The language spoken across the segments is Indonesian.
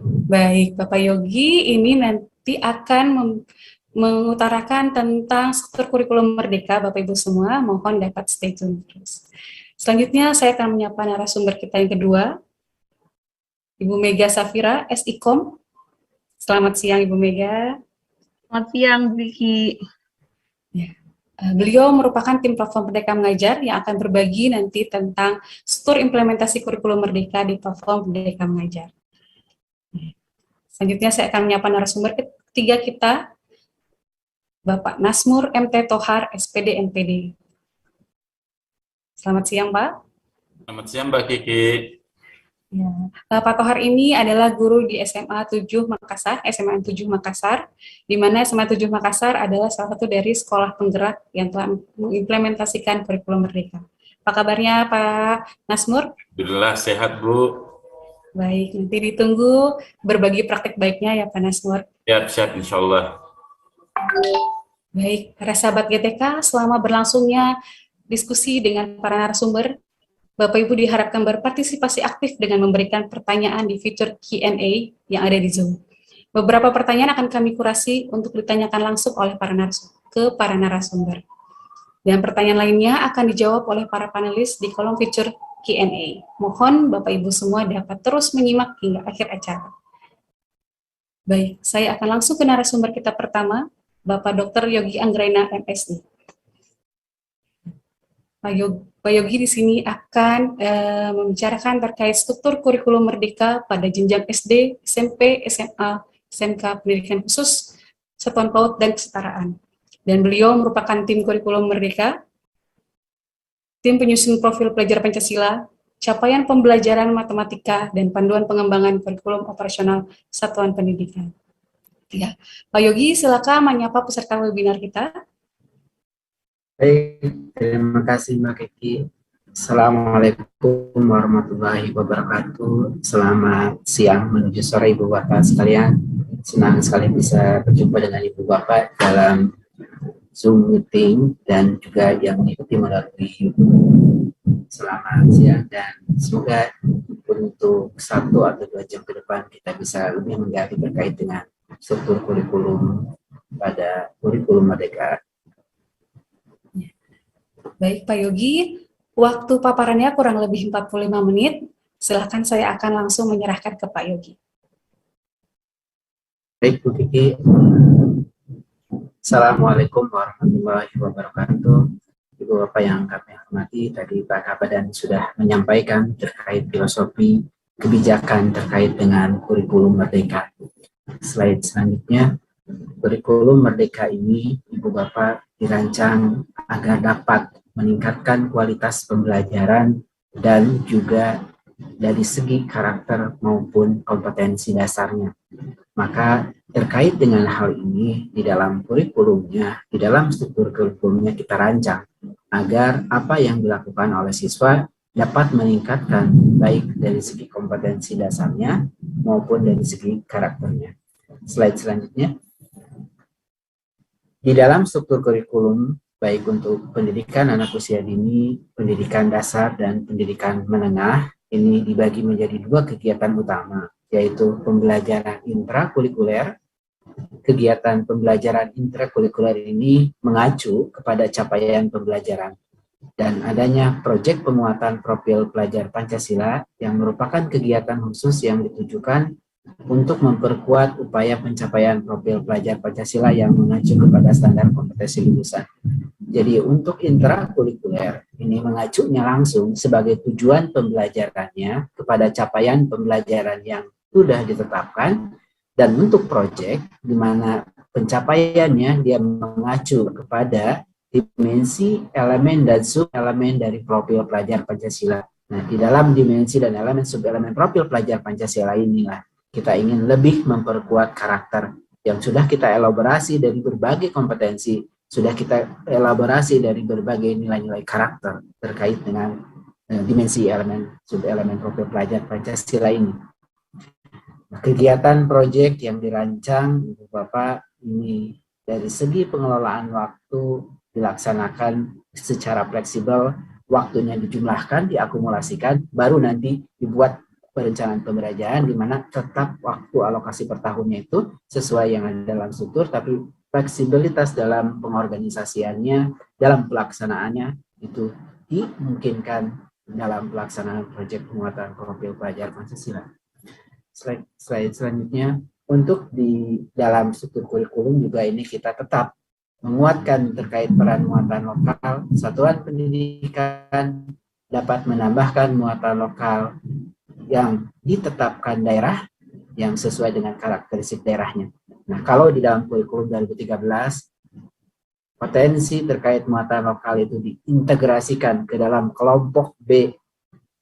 Baik, Bapak Yogi ini nanti akan mengutarakan tentang struktur kurikulum Merdeka, Bapak Ibu semua, mohon dapat stay tune terus. Selanjutnya saya akan menyapa narasumber kita yang kedua, Ibu Mega Safira, SIKOM. Selamat siang Ibu Mega. Selamat siang, Bu Vicky. Ya. Beliau merupakan tim platform Merdeka Mengajar yang akan berbagi nanti tentang struktur implementasi kurikulum Merdeka di platform Merdeka Mengajar. Selanjutnya saya akan menyapa narasumber ketiga kita, Bapak Nasmur MT Tohar, SPD NPD. Selamat siang, Pak. Selamat siang, Mbak Kiki. Ya. Pak Tohar ini adalah guru di SMA 7 Makassar, SMA 7 Makassar, di mana SMA 7 Makassar adalah salah satu dari sekolah penggerak yang telah mengimplementasikan kurikulum Merdeka. Apa kabarnya, Pak Nasmur? Alhamdulillah sehat, Bu. Baik, nanti ditunggu berbagi praktek baiknya ya, Pak Nasmur. Siap, insya Allah. Baik, para sahabat GTK, selama berlangsungnya diskusi dengan para narasumber, Bapak Ibu diharapkan berpartisipasi aktif dengan memberikan pertanyaan di fitur Q&A yang ada di Zoom. Beberapa pertanyaan akan kami kurasi untuk ditanyakan langsung oleh para narasumber. Dan pertanyaan lainnya akan dijawab oleh para panelis di kolom fitur Q&A. Mohon Bapak Ibu semua dapat terus menyimak hingga akhir acara. Baik, saya akan langsung ke narasumber kita pertama, Bapak Dr. Yogi Anggraina, MSD. Pak Yogi di sini akan membicarakan terkait struktur kurikulum Merdeka pada jenjang SD, SMP, SMA, SMK, pendidikan khusus, satuan PAUD, dan kesetaraan. Dan beliau merupakan tim kurikulum Merdeka, tim penyusun profil pelajar Pancasila, capaian pembelajaran matematika, dan panduan pengembangan kurikulum operasional satuan pendidikan. Ya, Pak Yogi, silakan menyapa peserta webinar kita. Baik, terima kasih Mbak Kiki. Assalamualaikum warahmatullahi wabarakatuh. Selamat siang menuju sore Ibu Bapak sekalian. Senang sekali bisa berjumpa dengan Ibu Bapak dalam Zoom meeting dan juga yang mengikuti melalui YouTube. Selamat siang dan semoga untuk 1 atau 2 jam ke depan kita bisa lebih menggali terkait dengan struktur kurikulum pada kurikulum Merdeka. Baik Pak Yogi, waktu paparannya kurang lebih 45 menit. Silakan saya akan langsung menyerahkan ke Pak Yogi. Baik Bu Kiki. Assalamualaikum warahmatullahi wabarakatuh. Ibu Bapak yang kami hormati, tadi Pak Kabadan sudah menyampaikan terkait filosofi kebijakan terkait dengan kurikulum Merdeka. Slide selanjutnya, kurikulum Merdeka ini Ibu Bapak dirancang agar dapat meningkatkan kualitas pembelajaran dan juga dari segi karakter maupun kompetensi dasarnya. Maka terkait dengan hal ini di dalam kurikulumnya, di dalam struktur kurikulumnya kita rancang agar apa yang dilakukan oleh siswa dapat meningkatkan baik dari segi kompetensi dasarnya maupun dari segi karakternya. Slide selanjutnya. Di dalam struktur kurikulum, baik untuk pendidikan anak usia dini, pendidikan dasar, dan pendidikan menengah, ini dibagi menjadi 2 kegiatan utama, yaitu pembelajaran intrakurikuler. Kegiatan pembelajaran intrakurikuler ini mengacu kepada capaian pembelajaran dan adanya proyek penguatan profil pelajar Pancasila yang merupakan kegiatan khusus yang ditujukan untuk memperkuat upaya pencapaian profil pelajar Pancasila yang mengacu kepada standar kompetensi lulusan. Jadi untuk intrakurikuler ini mengacunya langsung sebagai tujuan pembelajarannya kepada capaian pembelajaran yang sudah ditetapkan, dan untuk proyek di mana pencapaiannya dia mengacu kepada dimensi, elemen, dan sub-elemen dari profil pelajar Pancasila. Nah, di dalam dimensi dan elemen sub-elemen profil pelajar Pancasila inilah kita ingin lebih memperkuat karakter yang sudah kita elaborasi dari berbagai kompetensi, sudah kita elaborasi dari berbagai nilai-nilai karakter terkait dengan dimensi elemen, sub-elemen profil pelajar Pancasila ini. Kegiatan proyek yang dirancang Ibu Bapak ini dari segi pengelolaan waktu dilaksanakan secara fleksibel, waktunya dijumlahkan, diakumulasikan, baru nanti dibuat perencanaan pembelajaran di mana tetap waktu alokasi per tahunnya itu sesuai yang ada dalam struktur, tapi fleksibilitas dalam pengorganisasiannya, dalam pelaksanaannya itu dimungkinkan dalam pelaksanaan proyek penguatan profil pelajar Pancasila. Slide selanjutnya, untuk di dalam struktur kurikulum juga ini kita tetap menguatkan terkait peran muatan lokal. Satuan pendidikan dapat menambahkan muatan lokal yang ditetapkan daerah yang sesuai dengan karakteristik daerahnya. Nah, kalau di dalam kurikulum 2013, potensi terkait muatan lokal itu diintegrasikan ke dalam kelompok B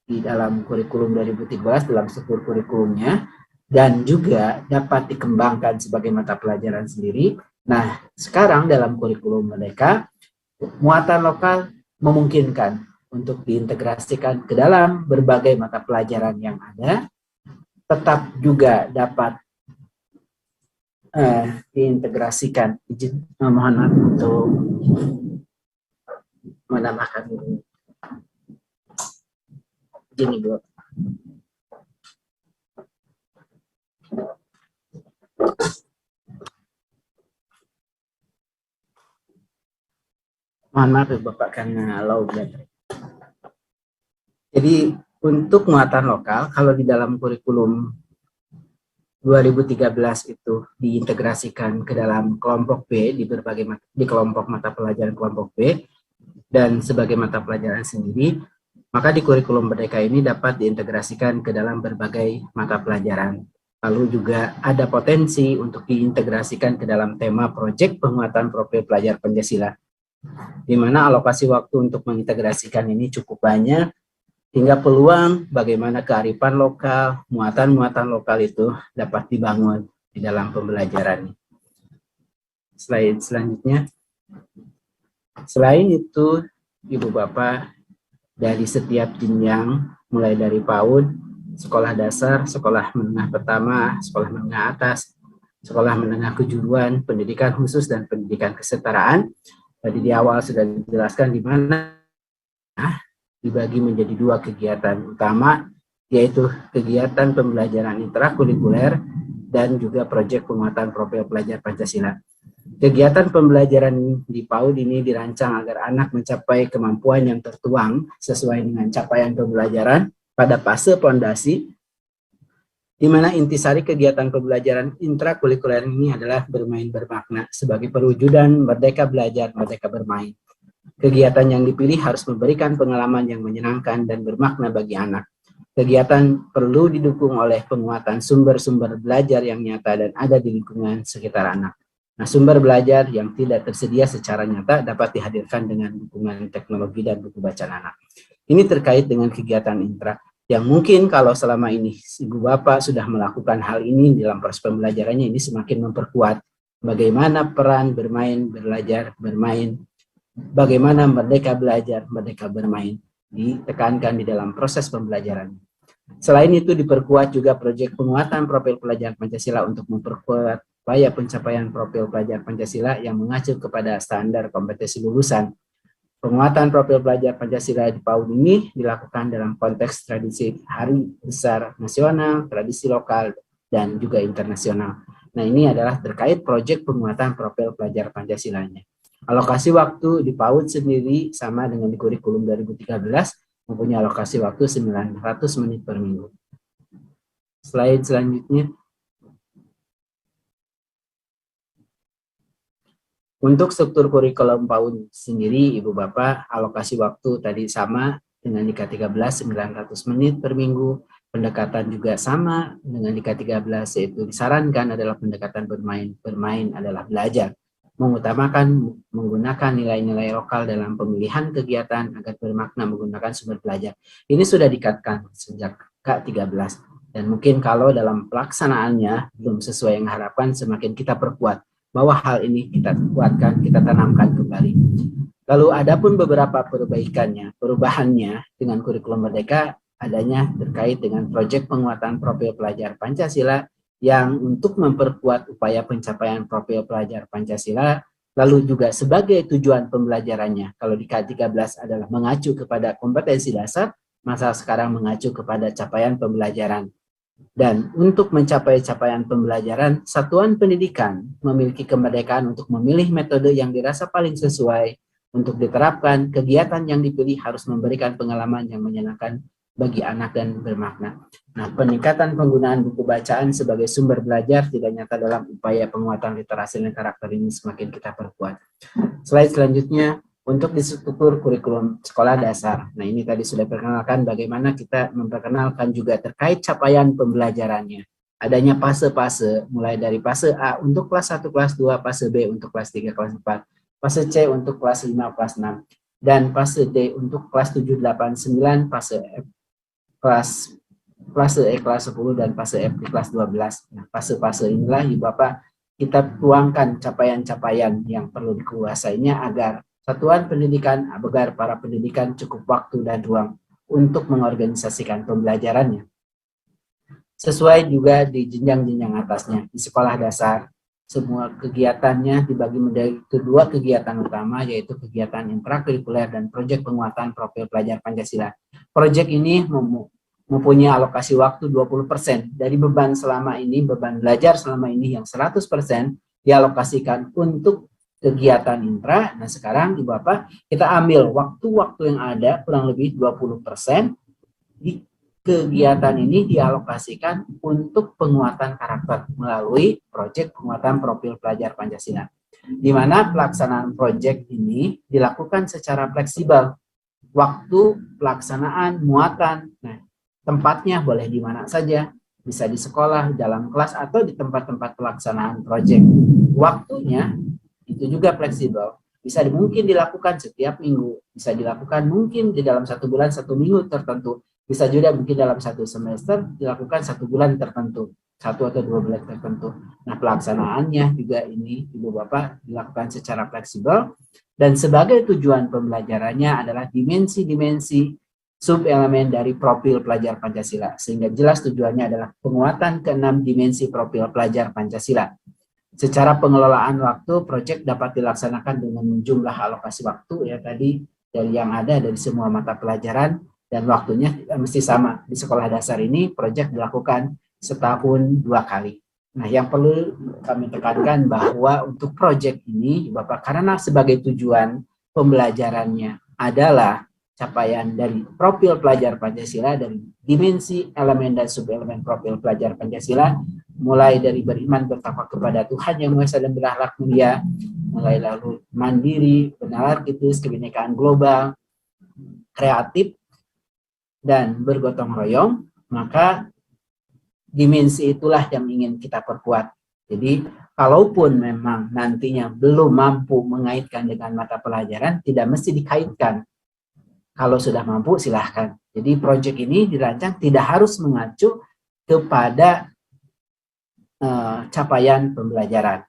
di dalam kurikulum 2013 dalam struktur kurikulumnya, dan juga dapat dikembangkan sebagai mata pelajaran sendiri. Nah, sekarang dalam kurikulum mereka, muatan lokal memungkinkan untuk diintegrasikan ke dalam berbagai mata pelajaran yang ada, tetap juga dapat diintegrasikan. Mohon maaf untuk menambahkan gini, Bu. Mohon maaf ya Bapak karena low battery. Jadi untuk muatan lokal, kalau di dalam kurikulum 2013 itu diintegrasikan ke dalam kelompok B di kelompok mata pelajaran kelompok B dan sebagai mata pelajaran sendiri, maka di kurikulum Merdeka ini dapat diintegrasikan ke dalam berbagai mata pelajaran. Lalu juga ada potensi untuk diintegrasikan ke dalam tema proyek penguatan profil pelajar Pancasila, di mana alokasi waktu untuk mengintegrasikan ini cukup banyak, hingga peluang bagaimana kearifan lokal, muatan-muatan lokal itu dapat dibangun di dalam pembelajaran. Slide selanjutnya. Selain itu, Ibu Bapak, dari setiap jenjang, mulai dari PAUD, sekolah dasar, sekolah menengah pertama, sekolah menengah atas, sekolah menengah kejuruan, pendidikan khusus, dan pendidikan kesetaraan, tadi di awal sudah dijelaskan di mana dibagi menjadi dua kegiatan utama, yaitu kegiatan pembelajaran intrakurikuler dan juga proyek penguatan profil pelajar Pancasila. Kegiatan pembelajaran di PAUD ini dirancang agar anak mencapai kemampuan yang tertuang sesuai dengan capaian pembelajaran pada fase fondasi, di mana intisari kegiatan pembelajaran intrakurikuler ini adalah bermain bermakna sebagai perwujudan merdeka belajar, merdeka bermain. Kegiatan yang dipilih harus memberikan pengalaman yang menyenangkan dan bermakna bagi anak. Kegiatan perlu didukung oleh penguatan sumber-sumber belajar yang nyata dan ada di lingkungan sekitar anak. Nah, sumber belajar yang tidak tersedia secara nyata dapat dihadirkan dengan dukungan teknologi dan buku bacaan anak. Ini terkait dengan kegiatan intra, yang mungkin kalau selama ini Ibu Bapak sudah melakukan hal ini dalam proses pembelajarannya, ini semakin memperkuat bagaimana peran bermain, belajar, bermain, bagaimana merdeka belajar, merdeka bermain ditekankan di dalam proses pembelajaran. Selain itu diperkuat juga proyek penguatan profil pelajar Pancasila untuk memperkuat upaya pencapaian profil pelajar Pancasila yang mengacu kepada standar kompetensi lulusan. Penguatan profil pelajar Pancasila di PAUD ini dilakukan dalam konteks tradisi Hari Besar Nasional, tradisi lokal, dan juga internasional. Nah, ini adalah terkait proyek penguatan profil pelajar Pancasilanya. Alokasi waktu di PAUD sendiri sama dengan di kurikulum 2013, mempunyai alokasi waktu 900 menit per minggu. Slide selanjutnya. Untuk struktur kurikulum PAUD sendiri, Ibu Bapak, alokasi waktu tadi sama dengan di K13, 900 menit per minggu. Pendekatan juga sama dengan di K13, yaitu disarankan adalah pendekatan bermain. Bermain adalah belajar. Mengutamakan menggunakan nilai-nilai lokal dalam pemilihan kegiatan agar bermakna menggunakan sumber belajar. Ini sudah dikatakan sejak K13. Dan mungkin kalau dalam pelaksanaannya belum sesuai yang harapan, semakin kita perkuat bahwa hal ini kita kuatkan, kita tanamkan kembali. Lalu ada pun beberapa perubahannya dengan kurikulum Merdeka, adanya terkait dengan proyek penguatan profil pelajar Pancasila yang untuk memperkuat upaya pencapaian profil pelajar Pancasila, lalu juga sebagai tujuan pembelajarannya, kalau di K13 adalah mengacu kepada kompetensi dasar, masa sekarang mengacu kepada capaian pembelajaran. Dan untuk mencapai capaian pembelajaran, satuan pendidikan memiliki kemerdekaan untuk memilih metode yang dirasa paling sesuai untuk diterapkan. Kegiatan yang dipilih harus memberikan pengalaman yang menyenangkan bagi anak dan bermakna. Nah, peningkatan penggunaan buku bacaan sebagai sumber belajar tidak nyata dalam upaya penguatan literasi dan karakter ini semakin kita perkuat. Slide selanjutnya, untuk di struktur kurikulum sekolah dasar. Nah, ini tadi sudah perkenalkan bagaimana kita memperkenalkan juga terkait capaian pembelajarannya. Adanya fase-fase, mulai dari fase A untuk kelas 1, kelas 2, fase B untuk kelas 3, kelas 4, fase C untuk kelas 5, kelas 6, dan fase D untuk kelas 7, 8, 9, fase F, fase E kelas 10, dan fase F di kelas 12. Nah, fase-fase inilah Ibu Bapak kita tuangkan capaian-capaian yang perlu dikuasainya agar satuan pendidikan, agar para pendidikan cukup waktu dan ruang untuk mengorganisasikan pembelajarannya. Sesuai juga di jenjang-jenjang atasnya, di sekolah dasar, semua kegiatannya dibagi menjadi kedua kegiatan utama, yaitu kegiatan intrakurikuler dan proyek penguatan profil pelajar Pancasila. Proyek ini mempunyai alokasi waktu 20% dari beban selama ini, beban belajar selama ini yang 100% dialokasikan untuk kegiatan intra. Nah, sekarang Ibu Bapak kita ambil waktu-waktu yang ada kurang lebih 20% di kegiatan ini dialokasikan untuk penguatan karakter melalui proyek penguatan profil pelajar Pancasila. Di mana pelaksanaan proyek ini dilakukan secara fleksibel. Waktu pelaksanaan, muatan, nah, tempatnya boleh di mana saja, bisa di sekolah, dalam kelas, atau di tempat-tempat pelaksanaan proyek. Waktunya itu juga fleksibel, bisa mungkin dilakukan setiap minggu, bisa dilakukan mungkin di dalam 1 bulan 1 minggu tertentu, bisa juga mungkin dalam 1 semester dilakukan 1 bulan tertentu, 1 atau 2 bulan tertentu. Nah, pelaksanaannya juga ini Ibu Bapak dilakukan secara fleksibel, dan sebagai tujuan pembelajarannya adalah dimensi-dimensi sub-elemen dari profil pelajar Pancasila, sehingga jelas tujuannya adalah penguatan ke-6 dimensi profil pelajar Pancasila. Secara pengelolaan waktu, proyek dapat dilaksanakan dengan jumlah alokasi waktu ya tadi dari yang ada dari semua mata pelajaran, dan waktunya tidak mesti sama. Di sekolah dasar ini proyek dilakukan setahun 2 kali. Nah, yang perlu kami tekankan bahwa untuk proyek ini, Bapak, karena sebagai tujuan pembelajarannya adalah capaian dari profil pelajar Pancasila, dari dimensi elemen dan sub-elemen profil pelajar Pancasila, mulai dari beriman bertakwa kepada Tuhan Yang Maha Esa dan berakhlak mulia, mulai lalu mandiri, bernalar kritis, kebinekaan global, kreatif, dan bergotong royong, maka dimensi itulah yang ingin kita perkuat. Jadi, kalaupun memang nantinya belum mampu mengaitkan dengan mata pelajaran, tidak mesti dikaitkan. Kalau sudah mampu, silahkan. Jadi, proyek ini dirancang tidak harus mengacu kepada capaian pembelajaran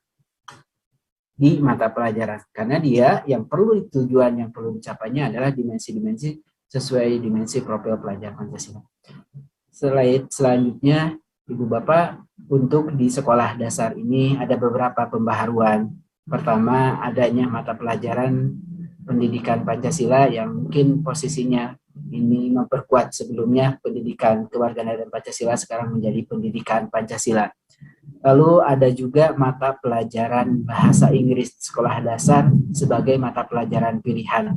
di mata pelajaran, karena dia yang perlu tujuan yang perlu dicapainya adalah dimensi-dimensi sesuai dimensi profil pelajar Pancasila. Selanjutnya, Ibu Bapak, untuk di sekolah dasar ini ada beberapa pembaharuan. Pertama, adanya mata pelajaran pendidikan Pancasila yang mungkin posisinya ini memperkuat sebelumnya pendidikan kewarganegaraan Pancasila, sekarang menjadi pendidikan Pancasila. Lalu ada juga mata pelajaran bahasa Inggris sekolah dasar sebagai mata pelajaran pilihan.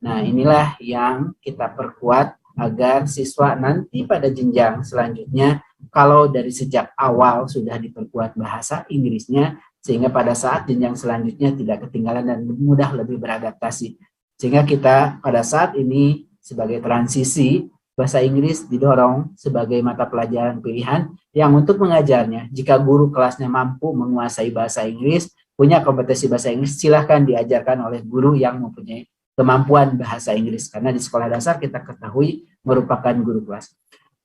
Nah, inilah yang kita perkuat agar siswa nanti pada jenjang selanjutnya, kalau dari sejak awal sudah diperkuat bahasa Inggrisnya, sehingga pada saat jenjang selanjutnya tidak ketinggalan dan mudah lebih beradaptasi. Sehingga kita pada saat ini sebagai transisi, bahasa Inggris didorong sebagai mata pelajaran pilihan yang untuk mengajarnya, jika guru kelasnya mampu menguasai bahasa Inggris, punya kompetensi bahasa Inggris, silahkan diajarkan oleh guru yang mempunyai kemampuan bahasa Inggris. Karena di sekolah dasar kita ketahui merupakan guru kelas.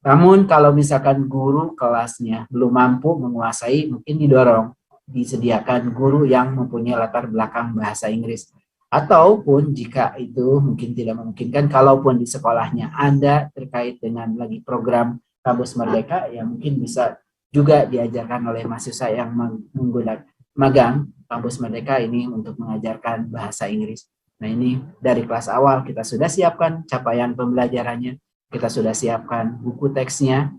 Namun kalau misalkan guru kelasnya belum mampu menguasai, mungkin didorong, disediakan guru yang mempunyai latar belakang bahasa Inggris. Ataupun jika itu mungkin tidak memungkinkan, kalaupun di sekolahnya ada terkait dengan lagi program Kampus Merdeka, ya mungkin bisa juga diajarkan oleh mahasiswa yang menggunakan magang Kampus Merdeka ini untuk mengajarkan bahasa Inggris. Nah, ini dari kelas awal kita sudah siapkan capaian pembelajarannya. Kita sudah siapkan buku teksnya,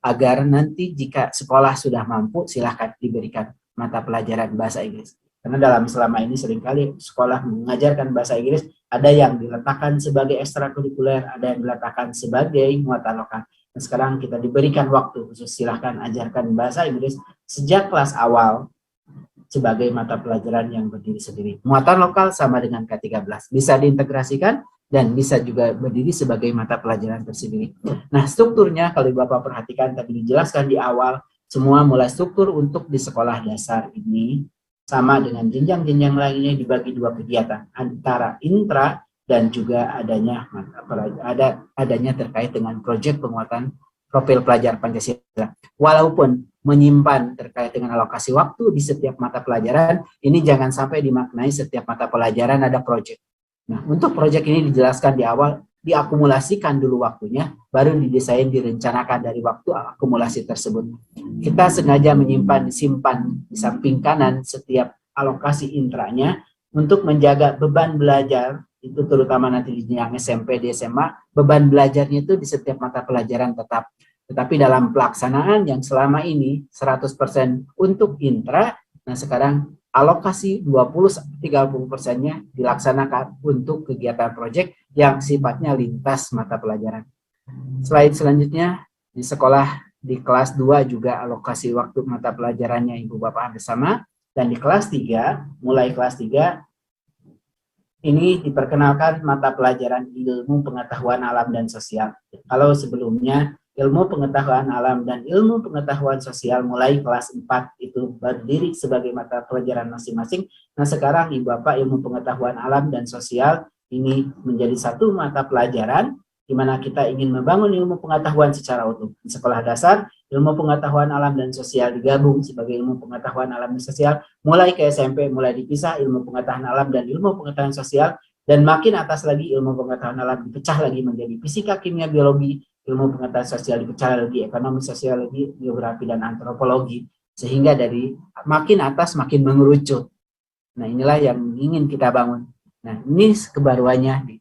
agar nanti jika sekolah sudah mampu, silahkan diberikan mata pelajaran bahasa Inggris. Karena selama ini seringkali sekolah mengajarkan bahasa Inggris, ada yang diletakkan sebagai ekstrakurikuler, ada yang diletakkan sebagai muatan lokal. Dan sekarang kita diberikan waktu khusus, silahkan ajarkan bahasa Inggris sejak kelas awal sebagai mata pelajaran yang berdiri sendiri. Muatan lokal sama dengan K13, bisa diintegrasikan dan bisa juga berdiri sebagai mata pelajaran tersendiri. Nah, strukturnya kalau Bapak perhatikan tadi dijelaskan di awal, semua mulai struktur untuk di sekolah dasar ini sama dengan jenjang-jenjang lainnya dibagi dua kegiatan, antara intra dan juga adanya terkait dengan proyek penguatan profil pelajar Pancasila. Walaupun menyimpan terkait dengan alokasi waktu di setiap mata pelajaran, ini jangan sampai dimaknai setiap mata pelajaran ada proyek. Nah, untuk proyek ini dijelaskan di awal, diakumulasikan dulu waktunya, baru didesain, direncanakan dari waktu akumulasi tersebut. Kita sengaja disimpan di samping kanan setiap alokasi intranya untuk menjaga beban belajar, itu terutama nanti di yang SMP, di SMA, beban belajarnya itu di setiap mata pelajaran tetap. Tetapi dalam pelaksanaan yang selama ini 100% untuk intra, nah sekarang alokasi 20-30%-nya dilaksanakan untuk kegiatan proyek yang sifatnya lintas mata pelajaran. Slide selanjutnya, di sekolah di kelas 2 juga alokasi waktu mata pelajarannya Ibu Bapak hampir sama, dan di kelas 3, mulai kelas 3, ini diperkenalkan mata pelajaran ilmu pengetahuan alam dan sosial. Kalau sebelumnya ilmu pengetahuan alam dan ilmu pengetahuan sosial mulai kelas 4 itu berdiri sebagai mata pelajaran masing-masing. Nah sekarang Ibu Bapak ilmu pengetahuan alam dan sosial ini menjadi satu mata pelajaran di mana kita ingin membangun ilmu pengetahuan secara utuh. Di sekolah dasar, ilmu pengetahuan alam dan sosial digabung sebagai ilmu pengetahuan alam dan sosial. Mulai ke SMP, mulai dipisah ilmu pengetahuan alam dan ilmu pengetahuan sosial. Dan makin atas lagi ilmu pengetahuan alam dipecah lagi menjadi fisika, kimia, biologi, ilmu pengetahuan sosial dipecah lagi, ekonomi, sosiologi, geografi, dan antropologi. Sehingga dari makin atas makin mengerucut. Nah inilah yang ingin kita bangun. Nah ini kebaruannya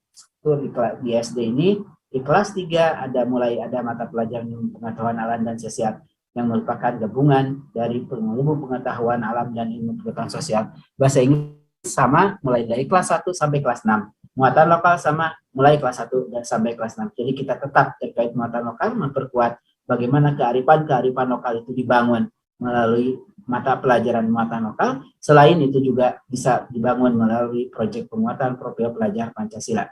di SD ini. Di kelas 3 mulai ada mata pelajaran ilmu pengetahuan alam dan sosial yang merupakan gabungan dari ilmu pengetahuan alam dan ilmu pengetahuan sosial. Bahasa Inggris sama mulai dari kelas 1 sampai kelas 6. Muatan lokal sama mulai kelas 1 dan sampai kelas 6. Jadi kita tetap terkait muatan lokal memperkuat bagaimana kearifan lokal itu dibangun melalui mata pelajaran muatan lokal. Selain itu juga bisa dibangun melalui proyek penguatan profil pelajar Pancasila.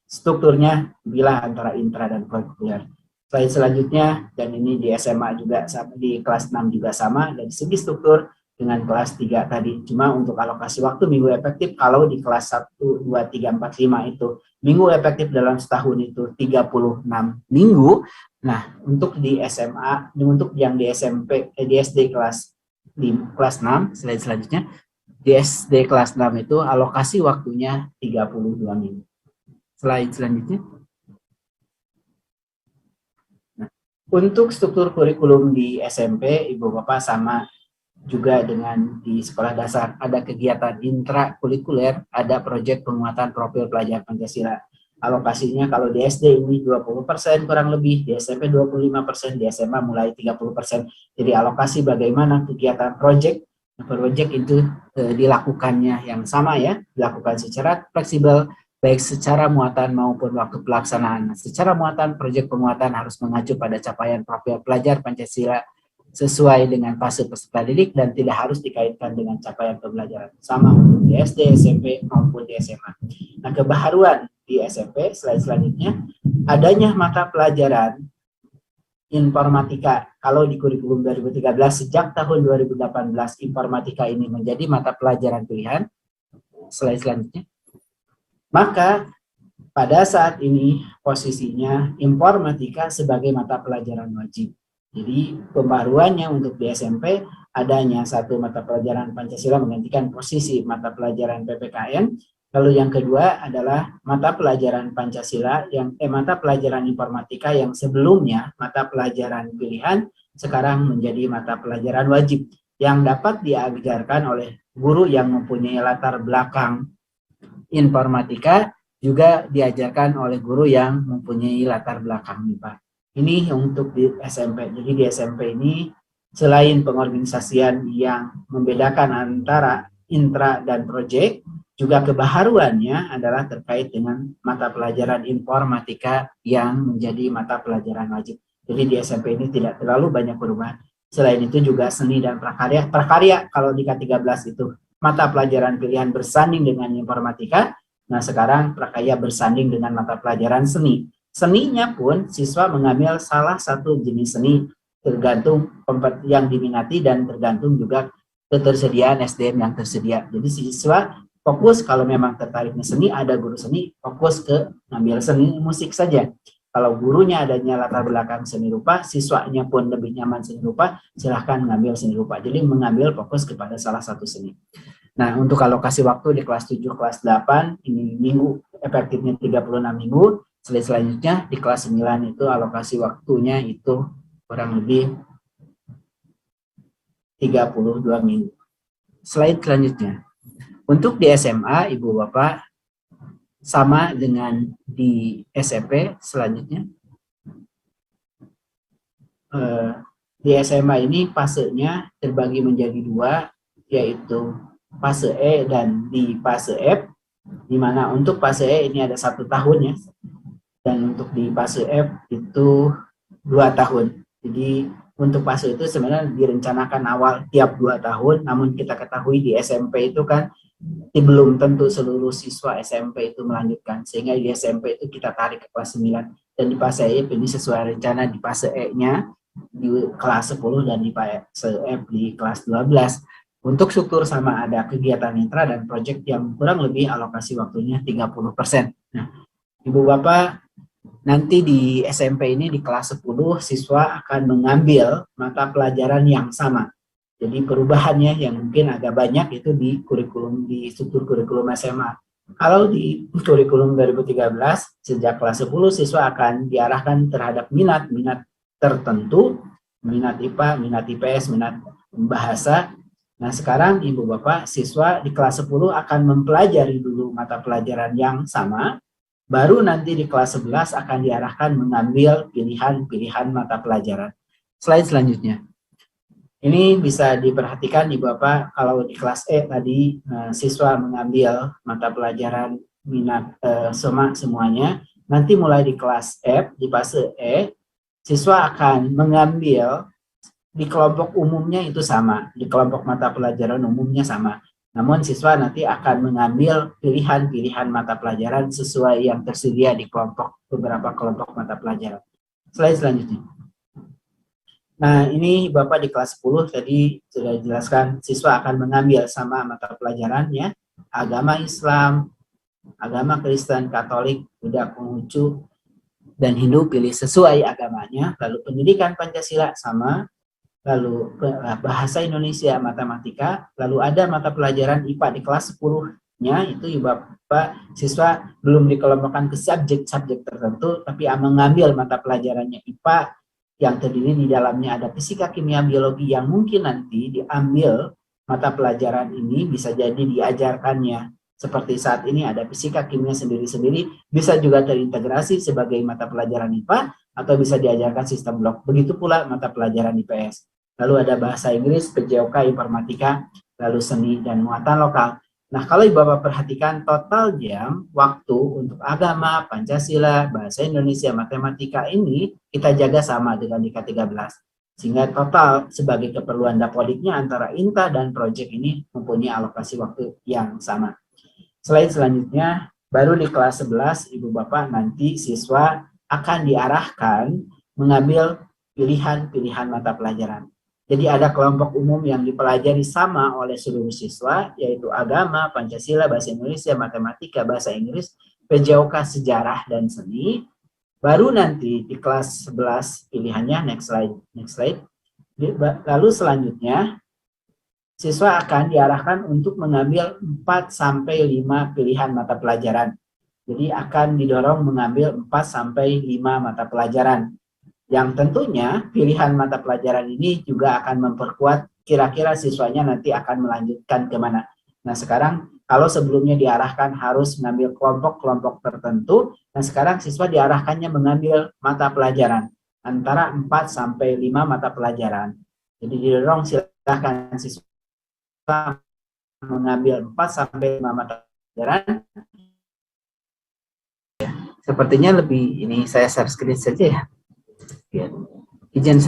Strukturnya bila antara intra dan kurikuler. Slide selanjutnya, dan ini di SMA juga sama, di kelas 6 juga sama dari segi struktur dengan kelas 3 tadi. Cuma untuk alokasi waktu minggu efektif kalau di kelas 1, 2, 3, 4, 5 itu minggu efektif dalam setahun itu 36 minggu. Nah, untuk di SMA, untuk yang di SMP, di SD kelas 6, slide selanjutnya, di SD kelas 6 itu alokasi waktunya 32 minggu. Slide selanjutnya. Nah, untuk struktur kurikulum di SMP, Ibu Bapak sama juga dengan di sekolah dasar. Ada kegiatan intrakurikuler, ada proyek penguatan profil pelajar Pancasila. Alokasinya kalau di SD ini 20% kurang lebih, di SMP 25%, di SMA mulai 30%. Jadi alokasi bagaimana kegiatan proyek itu dilakukannya yang sama ya, dilakukan secara fleksibel, baik secara muatan maupun waktu pelaksanaan. Secara muatan, proyek penguatan harus mengacu pada capaian profil pelajar Pancasila sesuai dengan fase peserta didik dan tidak harus dikaitkan dengan capaian pembelajaran. Sama untuk di SD, SMP, maupun di SMA. Nah, kebaharuan di SMP, slide selanjutnya, adanya mata pelajaran informatika. Kalau di kurikulum 2013, sejak tahun 2018, informatika ini menjadi mata pelajaran pilihan. Slide selanjutnya. Maka pada saat ini posisinya informatika sebagai mata pelajaran wajib. Jadi pembaruannya untuk di SMP adanya satu mata pelajaran Pancasila menggantikan posisi mata pelajaran PPKN. Lalu yang kedua adalah mata pelajaran Pancasila mata pelajaran informatika yang sebelumnya mata pelajaran pilihan sekarang menjadi mata pelajaran wajib yang dapat diajarkan oleh guru yang mempunyai latar belakang informatika juga diajarkan oleh guru yang mempunyai latar belakang MIPA. Ini untuk di SMP. Jadi di SMP ini selain pengorganisasian yang membedakan antara intra dan project, juga kebaharuannya adalah terkait dengan mata pelajaran informatika yang menjadi mata pelajaran wajib. Jadi di SMP ini tidak terlalu banyak perubahan. Selain itu juga seni dan prakarya. Prakarya kalau di K13 itu mata pelajaran pilihan bersanding dengan informatika. Nah sekarang prakarya bersanding dengan mata pelajaran seni. Seninya pun siswa mengambil salah satu jenis seni tergantung yang diminati dan tergantung juga ketersediaan SDM yang tersedia. Jadi siswa fokus kalau memang tertariknya seni, ada guru seni, fokus ke ngambil seni musik saja. Kalau gurunya adanya latar belakang seni rupa, siswanya pun lebih nyaman seni rupa, silahkan ngambil seni rupa. Jadi mengambil fokus kepada salah satu seni. Nah, untuk alokasi waktu di kelas 7, kelas 8, ini minggu, efektifnya 36 minggu. Selanjutnya di kelas 9 itu alokasi waktunya itu kurang lebih 32 minggu. Slide selanjutnya. Untuk di SMA, Ibu Bapak, sama dengan di SMP selanjutnya. Di SMA ini fasenya terbagi menjadi dua, yaitu fase E dan di fase F, di mana untuk fase E ini ada 1 tahun ya, dan untuk di fase F itu 2 tahun. Jadi untuk fase itu sebenarnya direncanakan awal tiap 2 tahun, namun kita ketahui di SMP itu kan belum tentu seluruh siswa SMP itu melanjutkan, sehingga di SMP itu kita tarik ke kelas 9, dan di fase E ini sesuai rencana di fase E-nya di kelas 10 dan di fase F di kelas 12. Untuk struktur sama, ada kegiatan intra dan proyek yang kurang lebih alokasi waktunya 30%. Nah, Ibu Bapak, nanti di SMP ini di kelas 10 siswa akan mengambil mata pelajaran yang sama. Jadi perubahannya yang mungkin agak banyak itu di kurikulum, di struktur kurikulum SMA. Kalau di kurikulum 2013, sejak kelas 10 siswa akan diarahkan terhadap minat tertentu, minat IPA, minat IPS, minat bahasa. Nah sekarang Ibu Bapak, siswa di kelas 10 akan mempelajari dulu mata pelajaran yang sama, baru nanti di kelas 11 akan diarahkan mengambil pilihan-pilihan mata pelajaran. Slide selanjutnya. Ini bisa diperhatikan Ibu Bapak, kalau di kelas E tadi siswa mengambil mata pelajaran minat semuanya. Nanti mulai di kelas F, di fase E, siswa akan mengambil di kelompok umumnya itu sama, di kelompok mata pelajaran umumnya sama. Namun siswa nanti akan mengambil pilihan-pilihan mata pelajaran sesuai yang tersedia di beberapa kelompok mata pelajaran. Slide selanjutnya. Nah ini Bapak di kelas 10 tadi sudah dijelaskan, siswa akan mengambil sama mata pelajarannya, agama Islam, agama Kristen, Katolik, Buddha, Konghucu, dan Hindu pilih sesuai agamanya, lalu pendidikan Pancasila sama, lalu bahasa Indonesia, matematika, lalu ada mata pelajaran IPA di kelas 10-nya, itu Bapak siswa belum dikelompokkan ke subjek-subjek tertentu, tapi mengambil mata pelajarannya IPA, yang terdiri di dalamnya ada fisika, kimia, biologi, yang mungkin nanti diambil mata pelajaran ini bisa jadi diajarkannya. Seperti saat ini ada fisika, kimia sendiri-sendiri, bisa juga terintegrasi sebagai mata pelajaran IPA, atau bisa diajarkan sistem blok. Begitu pula mata pelajaran IPS. Lalu ada bahasa Inggris, PJOK, informatika, lalu seni dan muatan lokal. Nah, kalau Ibu Bapak perhatikan total jam waktu untuk agama, Pancasila, bahasa Indonesia, matematika ini kita jaga sama dengan di K13. Sehingga total sebagai keperluan dapodiknya antara INTA dan proyek ini mempunyai alokasi waktu yang sama. Slide selanjutnya, baru di kelas 11 Ibu Bapak nanti siswa akan diarahkan mengambil pilihan-pilihan mata pelajaran. Jadi ada kelompok umum yang dipelajari sama oleh seluruh siswa, yaitu agama, Pancasila, bahasa Indonesia, matematika, bahasa Inggris, PJOK, sejarah, dan seni. Baru nanti di kelas 11 pilihannya, next slide. Lalu selanjutnya, siswa akan diarahkan untuk mengambil 4-5 pilihan mata pelajaran. Jadi akan didorong mengambil 4-5 mata pelajaran. Yang tentunya pilihan mata pelajaran ini juga akan memperkuat kira-kira siswanya nanti akan melanjutkan kemana. Nah sekarang Kalau sebelumnya diarahkan harus mengambil kelompok-kelompok tertentu, dan sekarang siswa diarahkannya mengambil mata pelajaran antara 4 sampai 5 mata pelajaran. Jadi didorong silakan siswa mengambil 4 sampai 5 mata pelajaran. Sepertinya lebih ini saya share screen saja ya. Izin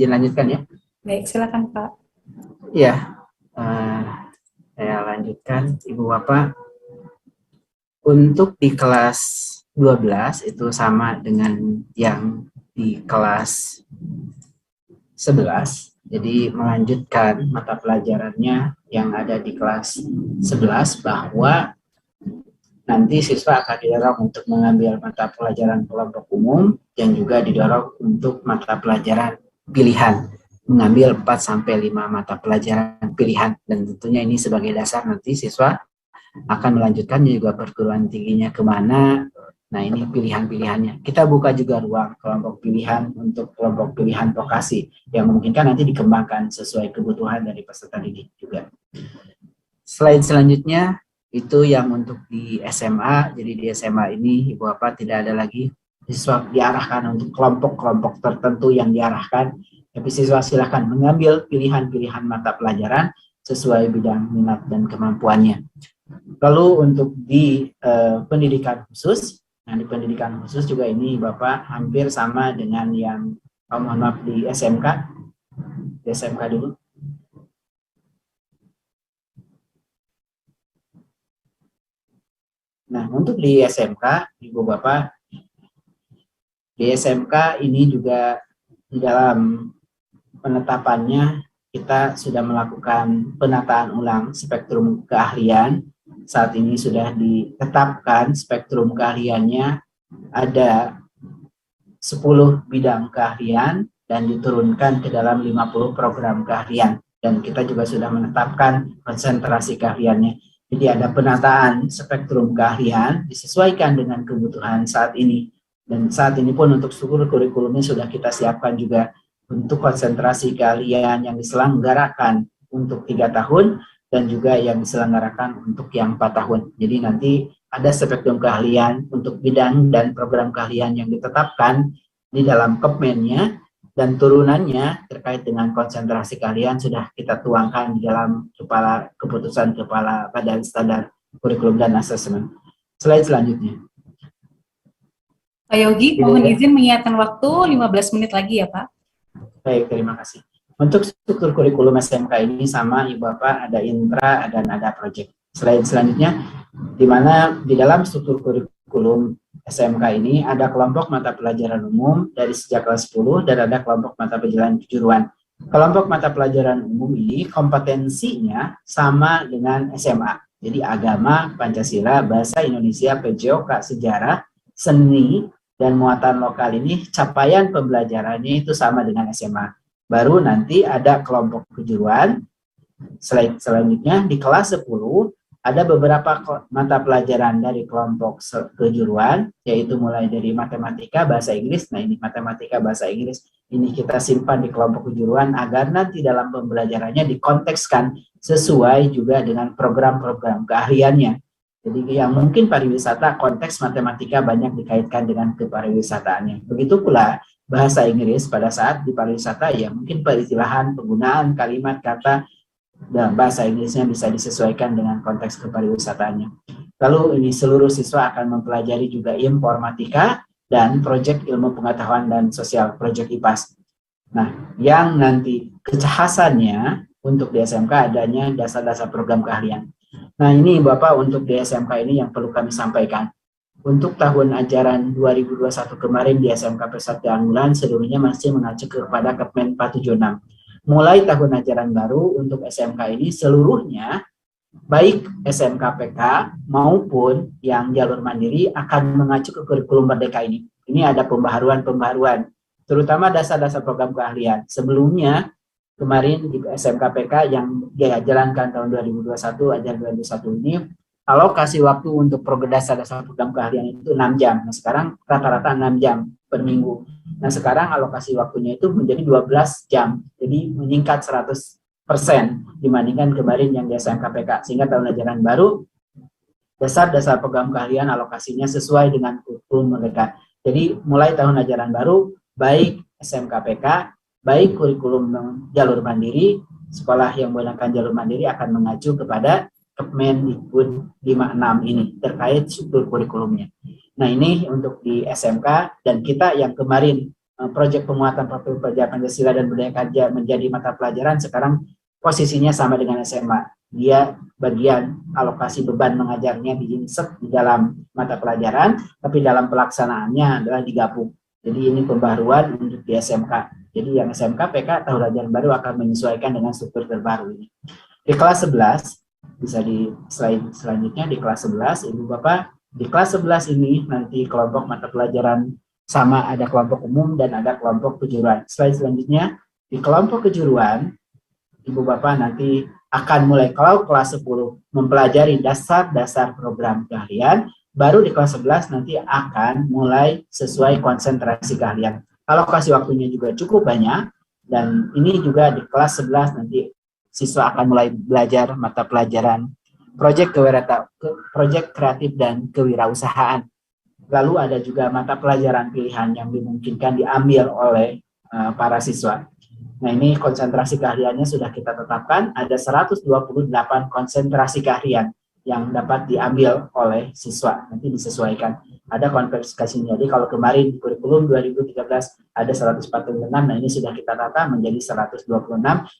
lanjutkan ya. Baik, silakan Pak. Ya, saya lanjutkan Ibu Bapak. Untuk di kelas 12 itu sama dengan yang di kelas 11. Jadi melanjutkan mata pelajarannya yang ada di kelas 11, bahwa nanti siswa akan didorong untuk mengambil mata pelajaran kelompok umum dan juga didorong untuk mata pelajaran pilihan, mengambil 4 sampai 5 mata pelajaran pilihan, dan tentunya ini sebagai dasar nanti siswa akan melanjutkannya juga perguruan tingginya kemana. Nah, ini pilihan-pilihannya. Kita buka juga ruang kelompok pilihan untuk kelompok pilihan vokasi yang memungkinkan nanti dikembangkan sesuai kebutuhan dari peserta didik juga. Slide selanjutnya itu yang untuk di SMA. Jadi di SMA ini Ibu Bapak tidak ada lagi siswa diarahkan untuk kelompok-kelompok tertentu yang diarahkan, tapi siswa silakan mengambil pilihan-pilihan mata pelajaran sesuai bidang minat dan kemampuannya. Lalu untuk di pendidikan khusus, nah di pendidikan khusus juga ini Bapak hampir sama dengan yang mohon maaf di SMK. Di SMK dulu. Nah, untuk di SMK, Ibu Bapak, di SMK ini juga di dalam penetapannya kita sudah melakukan penataan ulang spektrum keahlian. Saat ini sudah ditetapkan spektrum keahliannya ada 10 bidang keahlian dan diturunkan ke dalam 50 program keahlian. Dan kita juga sudah menetapkan konsentrasi keahliannya. Jadi ada penataan spektrum keahlian disesuaikan dengan kebutuhan saat ini. Dan saat ini pun untuk struktur kurikulumnya sudah kita siapkan juga untuk konsentrasi keahlian yang diselenggarakan untuk 3 tahun dan juga yang diselenggarakan untuk yang 4 tahun. Jadi nanti ada spektrum keahlian untuk bidang dan program keahlian yang ditetapkan di dalam Kepmennya, dan turunannya terkait dengan konsentrasi keahlian sudah kita tuangkan di dalam keputusan Kepala Badan Standar Kurikulum dan Asesmen. Slide selanjutnya. Pak Yogi, mohon izin mengingatkan waktu 15 menit lagi ya Pak. Baik, terima kasih. Untuk struktur kurikulum SMK ini sama Ibu Bapak, ada intra dan ada project. Slide selanjutnya, di mana di dalam struktur kurikulum SMK ini ada kelompok mata pelajaran umum dari sejak kelas 10 dan ada kelompok mata pelajaran kejuruan. Kelompok mata pelajaran umum ini kompetensinya sama dengan SMA. Jadi agama, Pancasila, bahasa Indonesia, PJOK, sejarah, seni, dan muatan lokal ini capaian pembelajarannya itu sama dengan SMA. Baru nanti ada kelompok kejuruan. Slide selanjutnya, di kelas 10 ada beberapa mata pelajaran dari kelompok kejuruan, yaitu mulai dari matematika, bahasa Inggris. Nah, ini matematika, bahasa Inggris, ini kita simpan di kelompok kejuruan agar nanti dalam pembelajarannya dikontekskan sesuai juga dengan program-program keahliannya. Jadi yang mungkin pariwisata, konteks matematika banyak dikaitkan dengan kepariwisataannya. Begitu pula bahasa Inggris pada saat di pariwisata, ya mungkin peristilahan, penggunaan kalimat, kata, dan bahasa Inggrisnya bisa disesuaikan dengan konteks kepariwisataannya. Lalu ini seluruh siswa akan mempelajari juga informatika dan proyek ilmu pengetahuan dan sosial, proyek IPAS. Nah, yang nanti kekhasannya untuk di SMK adanya dasar-dasar program keahlian. Nah, ini Bapak untuk di SMK ini yang perlu kami sampaikan. Untuk tahun ajaran 2021 kemarin di SMK Persada Anggulan seluruhnya masih mengacu kepada Kepmen 476. Mulai tahun ajaran baru untuk SMK ini seluruhnya, baik SMK PK maupun yang jalur mandiri akan mengacu ke kurikulum Merdeka ini. Ini ada pembaharuan, terutama dasar-dasar program keahlian. Sebelumnya, kemarin di SMK PK yang dijalankan tahun 2021, ajaran 2021 ini, alokasi waktu untuk dasar-dasar program keahlian itu 6 jam. Nah, sekarang rata-rata 6 jam per minggu. Nah, sekarang alokasi waktunya itu menjadi 12 jam. Jadi meningkat 100 dibandingkan kemarin yang di SMKPK, sehingga tahun ajaran baru dasar-dasar program keahlian alokasinya sesuai dengan kurikulum mereka. Jadi mulai tahun ajaran baru, baik SMKPK, baik kurikulum jalur mandiri, sekolah yang menggunakan jalur mandiri akan mengacu kepada Kemendikbud 56 ini terkait struktur kurikulumnya. Nah, ini untuk di SMK, dan kita yang kemarin proyek penguatan profil pelajar Pancasila dan budaya kerja menjadi mata pelajaran, sekarang posisinya sama dengan SMA. Dia bagian alokasi beban mengajarnya diinsert di dalam mata pelajaran, tapi dalam pelaksanaannya adalah digabung. Jadi ini pembaruan untuk di SMK. Jadi yang SMK PK tahun ajaran baru akan menyesuaikan dengan struktur terbaru ini. Di kelas 11, bisa di slide selanjutnya, di kelas 11, Ibu Bapak, di kelas 11 ini nanti kelompok mata pelajaran sama, ada kelompok umum dan ada kelompok kejuruan. Slide selanjutnya, di kelompok kejuruan, Ibu Bapak nanti akan mulai, kalau kelas 10 mempelajari dasar-dasar program keahlian, baru di kelas 11 nanti akan mulai sesuai konsentrasi keahlian. Alokasi waktunya juga cukup banyak, dan ini juga di kelas 11 nanti siswa akan mulai belajar mata pelajaran proyek kreatif dan kewirausahaan. Lalu ada juga mata pelajaran pilihan yang dimungkinkan diambil oleh para siswa. Nah, ini konsentrasi keahliannya sudah kita tetapkan, ada 128 konsentrasi keahlian yang dapat diambil oleh siswa, nanti disesuaikan. Ada konversifikasinya. Jadi kalau kemarin di kurikulum 2013 ada 146, nah ini sudah kita tata menjadi 126,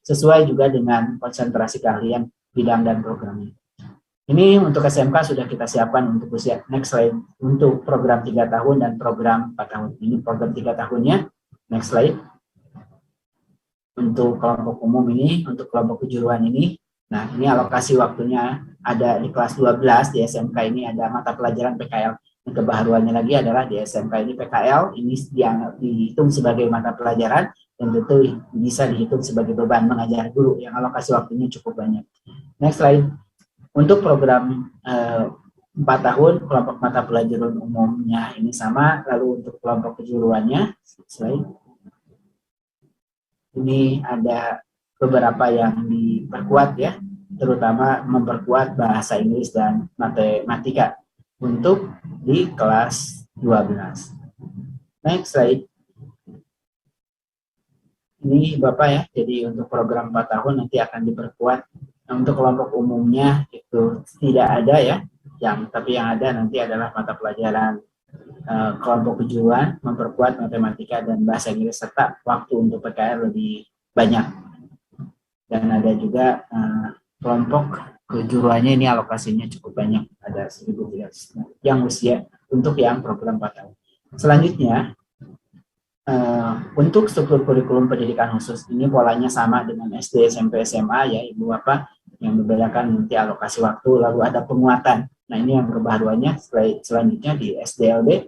sesuai juga dengan konsentrasi keahlian bidang dan programnya. Ini untuk SMK sudah kita siapkan untuk usia. Next slide. Untuk program 3 tahun dan program 4 tahun. Ini program 3 tahunnya. Next slide. Untuk kelompok umum ini, untuk kelompok kejuruan ini. Nah, ini alokasi waktunya ada di kelas 12, di SMK ini ada mata pelajaran PKL. Yang kebaharuannya lagi adalah di SMK ini PKL, ini yang dihitung sebagai mata pelajaran, dan tentu bisa dihitung sebagai beban mengajar guru, yang alokasi waktunya cukup banyak. Next slide. Untuk program 4 tahun, kelompok mata pelajaran umumnya ini sama, lalu untuk kelompok kejuruannya, slide. Ini ada beberapa yang diperkuat ya, terutama memperkuat bahasa Inggris dan matematika untuk di kelas 12. Next slide. Ini Bapak ya, jadi untuk program 4 tahun nanti akan diperkuat. Nah, untuk kelompok umumnya itu tidak ada ya, tapi yang ada nanti adalah mata pelajaran kelompok kejuruan, memperkuat matematika dan bahasa Inggris, serta waktu untuk PKR lebih banyak. Dan ada juga kelompok kejuruannya ini alokasinya cukup banyak, ada 1.300 yang usia untuk yang program 4 tahun. Selanjutnya, untuk struktur kurikulum pendidikan khusus ini polanya sama dengan SD, SMP, SMA ya Ibu Bapak. Yang membedakan nanti alokasi waktu, lalu ada penguatan. Nah, ini yang kebaruannya slide selanjutnya di SDLB.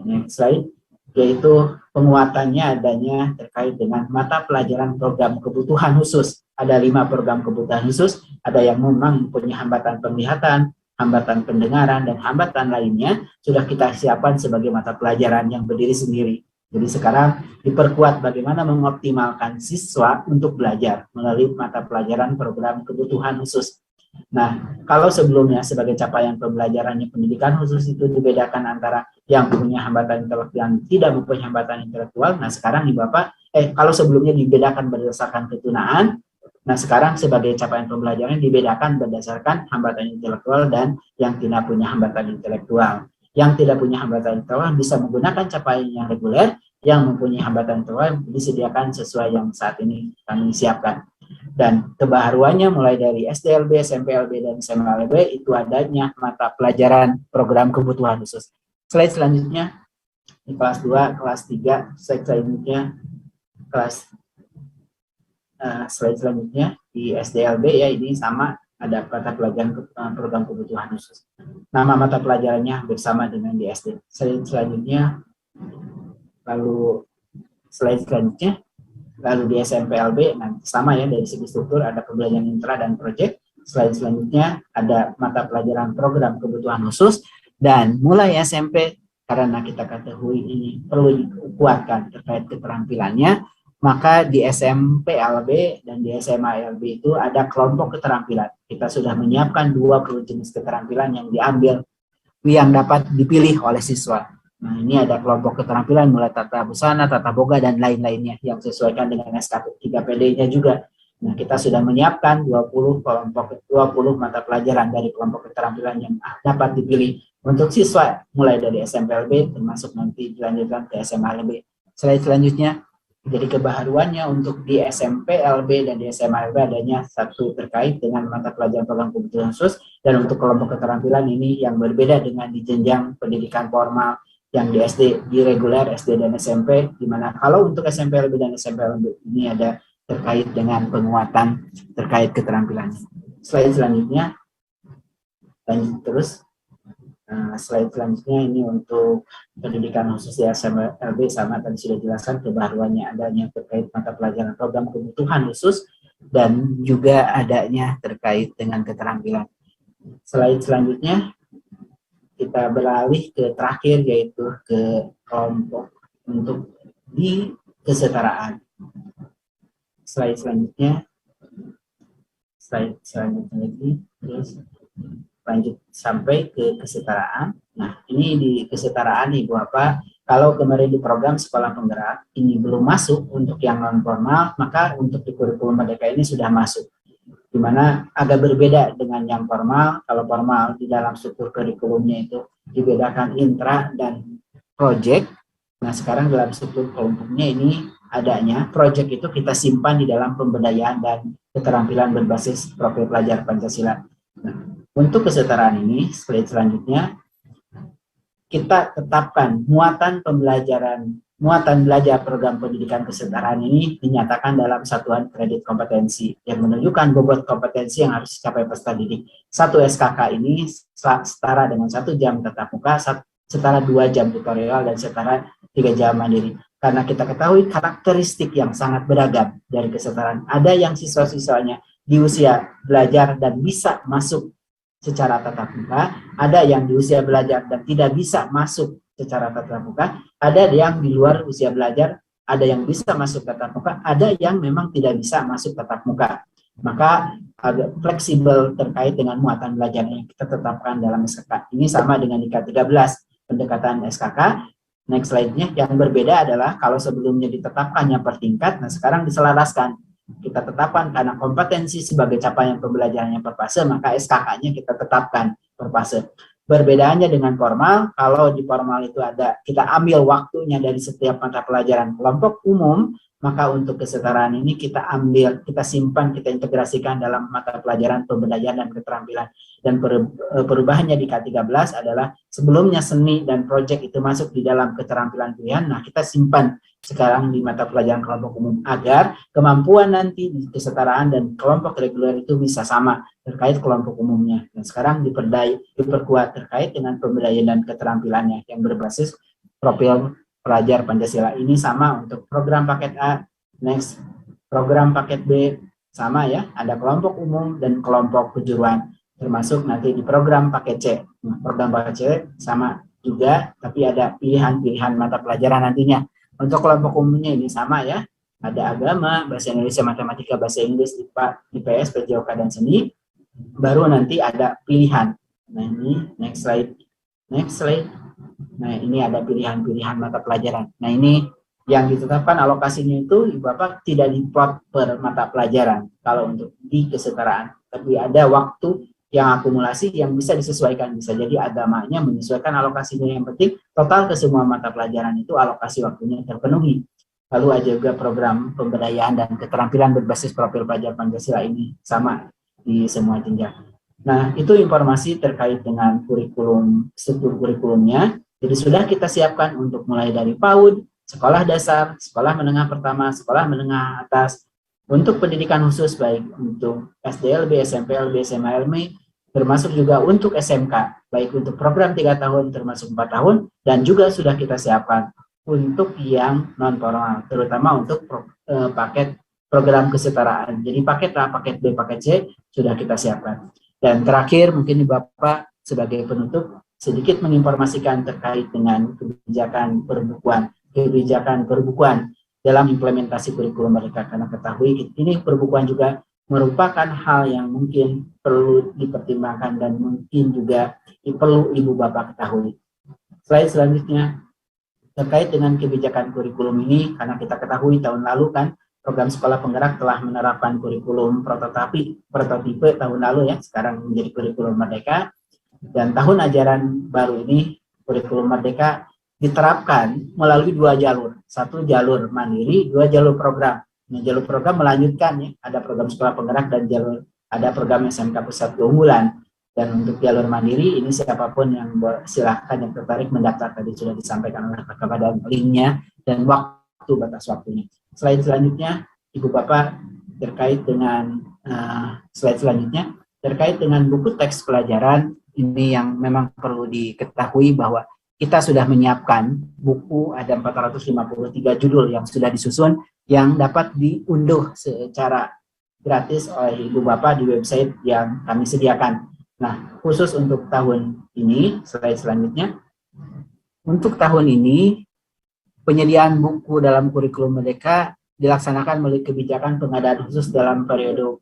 Next slide, yaitu penguatannya adanya terkait dengan mata pelajaran program kebutuhan khusus. Ada 5 program kebutuhan khusus, ada yang memang punya hambatan penglihatan, hambatan pendengaran, dan hambatan lainnya sudah kita siapkan sebagai mata pelajaran yang berdiri sendiri. Jadi sekarang diperkuat bagaimana mengoptimalkan siswa untuk belajar melalui mata pelajaran program kebutuhan khusus. Nah, kalau sebelumnya sebagai capaian pembelajarannya pendidikan khusus itu dibedakan antara yang punya hambatan intelektual yang tidak mempunyai hambatan intelektual. Nah, sekarang nih Bapak, kalau sebelumnya dibedakan berdasarkan ketunaan, nah sekarang sebagai capaian pembelajaran dibedakan berdasarkan hambatan intelektual dan yang tidak punya hambatan intelektual. Yang tidak punya hambatan intelektual bisa menggunakan capaian yang reguler, yang mempunyai hambatan intelektual disediakan sesuai yang saat ini kami siapkan. Dan kebaharuannya mulai dari SDLB, SMPLB, dan SMLB itu adanya mata pelajaran program kebutuhan khusus. Slide selanjutnya, di kelas 2, kelas 3, slide selanjutnya, slide selanjutnya di SDLB ya, ini sama, ada mata pelajaran program kebutuhan khusus. Nama mata pelajarannya hampir sama dengan di SD. Slide selanjutnya, lalu slide selanjutnya, lalu di SMPLB nanti sama ya, dari segi struktur ada pembelajaran intra dan proyek. Slide selanjutnya ada mata pelajaran program kebutuhan khusus, dan mulai SMP karena kita ketahui ini perlu dikuatkan terkait keterampilannya, Maka di SMP LB dan di SMA LB itu ada kelompok keterampilan. Kita sudah menyiapkan 20 jenis keterampilan yang diambil, yang dapat dipilih oleh siswa. Nah, ini ada kelompok keterampilan mulai tata busana, tata boga, dan lain-lainnya yang sesuaikan dengan SKP 3PD-nya juga. Nah, kita sudah menyiapkan 20 mata pelajaran dari kelompok keterampilan yang dapat dipilih untuk siswa mulai dari SMP LB termasuk nanti dilanjutkan ke SMA LB. Slide selanjutnya. Jadi kebaharuannya untuk di SMP LB dan di SMA LB adanya satu terkait dengan mata pelajaran program kebutuhan khusus, dan untuk kelompok keterampilan ini yang berbeda dengan di jenjang pendidikan formal yang di SD, di reguler SD dan SMP, di mana kalau untuk SMP LB dan SMP LB ini ada terkait dengan penguatan terkait keterampilan. Slide selanjutnya, lanjut terus. Slide selanjutnya ini untuk pendidikan khusus di SMA LB, sama tadi sudah jelaskan kebaruannya adanya terkait mata pelajaran program kebutuhan khusus dan juga adanya terkait dengan keterampilan. Slide selanjutnya kita beralih ke terakhir, yaitu ke kelompok untuk di kesetaraan. Slide selanjutnya lagi, terus lanjut sampai ke kesetaraan. Nah, ini di kesetaraan Ibu Bapak, kalau kemarin di program sekolah penggerak ini belum masuk untuk yang non formal, maka untuk di kurikulum Merdeka ini sudah masuk. Di mana agak berbeda dengan yang formal. Kalau formal di dalam struktur kurikulumnya itu dibedakan intra dan project. Nah, sekarang dalam struktur kelompoknya ini adanya project itu kita simpan di dalam pemberdayaan dan keterampilan berbasis profil pelajar Pancasila. Nah, untuk kesetaraan ini, slide selanjutnya, kita tetapkan muatan belajar program pendidikan kesetaraan ini dinyatakan dalam satuan kredit kompetensi yang menunjukkan bobot kompetensi yang harus dicapai peserta didik. 1 SKK ini setara dengan 1 jam tatap muka, setara 2 jam tutorial, dan setara 3 jam mandiri. Karena kita ketahui karakteristik yang sangat beragam dari kesetaraan. Ada yang siswa-siswanya di usia belajar dan bisa masuk secara tatap muka, ada yang di usia belajar dan tidak bisa masuk secara tatap muka, ada yang di luar usia belajar, ada yang bisa masuk tatap muka, ada yang memang tidak bisa masuk tatap muka. Maka agak fleksibel terkait dengan muatan belajar yang kita tetapkan dalam SKK. Ini sama dengan di K13, pendekatan SKK. Next slide-nya, yang berbeda adalah kalau sebelumnya ditetapkannya per tingkat, nah sekarang diselaraskan. Kita tetapkan karena kompetensi sebagai capaian pembelajarannya per fase, maka SKK-nya kita tetapkan per fase. Perbedaannya dengan formal, kalau di formal itu ada, kita ambil waktunya dari setiap mata pelajaran kelompok umum, maka untuk kesetaraan ini kita ambil, kita simpan, kita integrasikan dalam mata pelajaran pemberdayaan dan keterampilan. Dan perubahannya di K13 adalah sebelumnya seni dan proyek itu masuk di dalam keterampilan pilihan, nah kita simpan sekarang di mata pelajaran kelompok umum agar kemampuan nanti di kesetaraan dan kelompok reguler itu bisa sama terkait kelompok umumnya. Dan sekarang diperkuat terkait dengan pemberdayaan dan keterampilannya yang berbasis profil pelajar Pancasila. Ini sama untuk program paket A. Next, program paket B sama ya, ada kelompok umum dan kelompok kejuruan, termasuk nanti di program paket C. Nah, program paket C sama juga, tapi ada pilihan-pilihan mata pelajaran nantinya. Untuk kelompok umumnya ini sama ya, ada agama, bahasa Indonesia, matematika, bahasa Inggris, IPA, IPS, PJOK, dan seni. Baru nanti ada pilihan. Nah ini next slide. Nah ini ada pilihan-pilihan mata pelajaran. Nah ini yang ditetapkan alokasinya itu Ibu Bapak tidak diplot per mata pelajaran kalau untuk di kesetaraan, tapi ada waktu yang akumulasi yang bisa disesuaikan. Bisa jadi agamanya menyesuaikan alokasinya, yang penting total ke semua mata pelajaran itu alokasi waktunya terpenuhi. Lalu ada juga program pemberdayaan dan keterampilan berbasis profil pelajar Pancasila ini sama di semua jenjang. Nah, itu informasi terkait dengan kurikulum, struktur kurikulumnya. Jadi sudah kita siapkan untuk mulai dari PAUD, sekolah dasar, sekolah menengah pertama, sekolah menengah atas, untuk pendidikan khusus baik untuk SDLB, SMPLB, SMALB, termasuk juga untuk SMK, baik untuk program 3 tahun termasuk 4 tahun, dan juga sudah kita siapkan untuk yang non-formal, terutama untuk paket program kesetaraan. Jadi paket A, paket B, paket C sudah kita siapkan. Dan terakhir mungkin Bapak sebagai penutup sedikit menginformasikan terkait dengan kebijakan perbukuan. dalam implementasi kurikulum Merdeka. Karena ketahui ini perbukuan juga merupakan hal yang mungkin perlu dipertimbangkan dan mungkin juga perlu Ibu Bapak ketahui. Slide selanjutnya terkait dengan kebijakan kurikulum ini, karena kita ketahui tahun lalu kan program sekolah penggerak telah menerapkan kurikulum prototipe tahun lalu ya, sekarang menjadi kurikulum Merdeka, dan tahun ajaran baru ini kurikulum Merdeka diterapkan melalui 2 jalur, 1 jalur mandiri, 2 jalur program. Nah, jalur program melanjutkan ya, ada program sekolah penggerak dan ada program SMK Pusat Keunggulan. Dan untuk jalur mandiri ini siapapun yang silahkan yang tertarik mendaftar, tadi sudah disampaikan oleh Pak Kabadan linknya dan batas waktunya. Slide selanjutnya, Ibu Bapak, terkait dengan slide selanjutnya terkait dengan buku teks pelajaran, ini yang memang perlu diketahui bahwa kita sudah menyiapkan buku, ada 453 judul yang sudah disusun yang dapat diunduh secara gratis oleh Ibu Bapak di website yang kami sediakan. Nah, khusus untuk tahun ini, slide selanjutnya, untuk tahun ini penyediaan buku dalam kurikulum Merdeka dilaksanakan melalui kebijakan pengadaan khusus dalam periode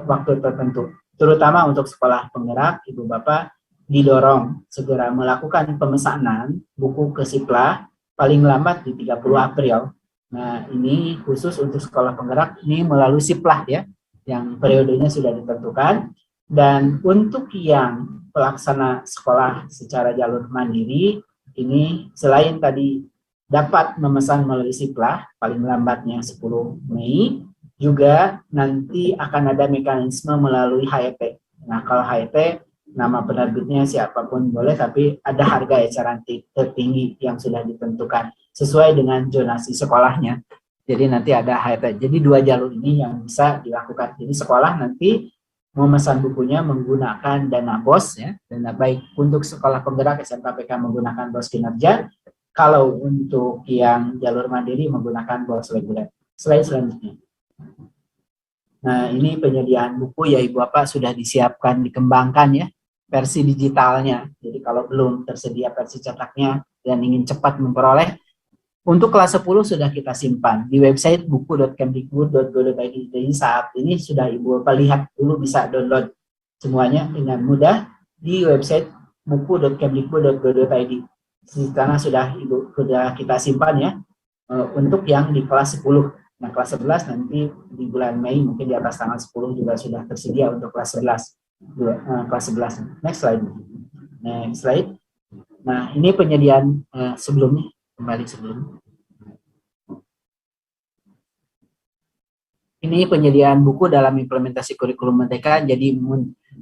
waktu tertentu, terutama untuk sekolah penggerak. Ibu Bapak didorong segera melakukan pemesanan buku ke Siplah paling lambat di 30 April. Nah, ini khusus untuk sekolah penggerak ini melalui Siplah ya, yang periodenya sudah ditentukan. Dan untuk yang pelaksana sekolah secara jalur mandiri, ini selain tadi dapat memesan melalui Siplah paling lambatnya 10 Mei, juga nanti akan ada mekanisme melalui HET. Nah, kalau HET, nama penerbitnya siapapun boleh, tapi ada harga eceran tertinggi yang sudah ditentukan sesuai dengan zonasi sekolahnya. Jadi nanti ada HET. Jadi 2 jalur ini yang bisa dilakukan. Jadi sekolah nanti memesan bukunya menggunakan dana BOS ya, dana baik untuk sekolah penggerak SMKPK menggunakan BOS kinerja, kalau untuk yang jalur mandiri menggunakan BOS reguler. Slide selanjutnya. Nah, ini penyediaan buku ya Ibu Bapak sudah disiapkan, dikembangkan ya, versi digitalnya. Jadi kalau belum tersedia versi cetaknya dan ingin cepat memperoleh, untuk kelas 10 sudah kita simpan di website buku.kemdikbud.go.id. Jadi saat ini sudah Ibu Bapak lihat dulu, bisa download semuanya dengan mudah di website buku.kemdikbud.go.id. Di sana sudah kita simpan ya, untuk yang di kelas 10. Nah, kelas 11 nanti di bulan Mei, mungkin di atas tanggal 10 juga sudah tersedia untuk kelas 11. Kelas 11. Next slide. Next slide. Nah, ini penyediaan sebelumnya. Kembali sebelum. Ini penyediaan buku dalam implementasi kurikulum Merdeka. Jadi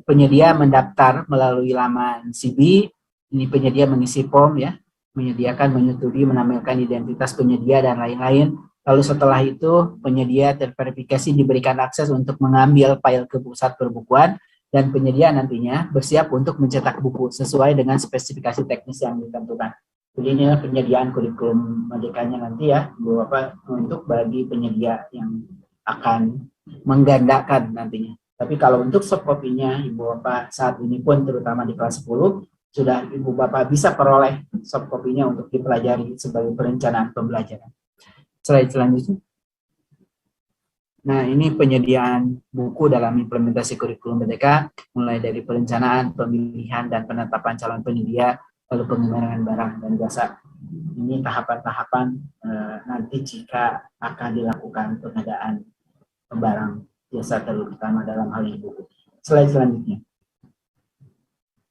penyedia mendaftar melalui laman CB. Ini penyedia mengisi form ya, menyediakan, menyetujui, menampilkan identitas penyedia dan lain-lain. Lalu setelah itu penyedia terverifikasi diberikan akses untuk mengambil file ke pusat perbukuan, dan penyedia nantinya bersiap untuk mencetak buku sesuai dengan spesifikasi teknis yang ditentukan. Jadi ini penyediaan kurikulum Merdekanya nanti ya, Ibu Bapak, untuk bagi penyedia yang akan menggandakan nantinya. Tapi kalau untuk soft copy-nya, Ibu Bapak saat ini pun terutama di kelas 10, sudah Ibu Bapak bisa peroleh soft copy-nya untuk dipelajari sebagai perencanaan pembelajaran. Slide selanjutnya. Nah, ini penyediaan buku dalam implementasi kurikulum Merdeka, mulai dari perencanaan, pemilihan, dan penetapan calon penyedia, lalu pengembangan barang dan jasa. Ini tahapan-tahapan nanti jika akan dilakukan pengadaan barang jasa terutama dalam hal ini buku. Slide selanjutnya.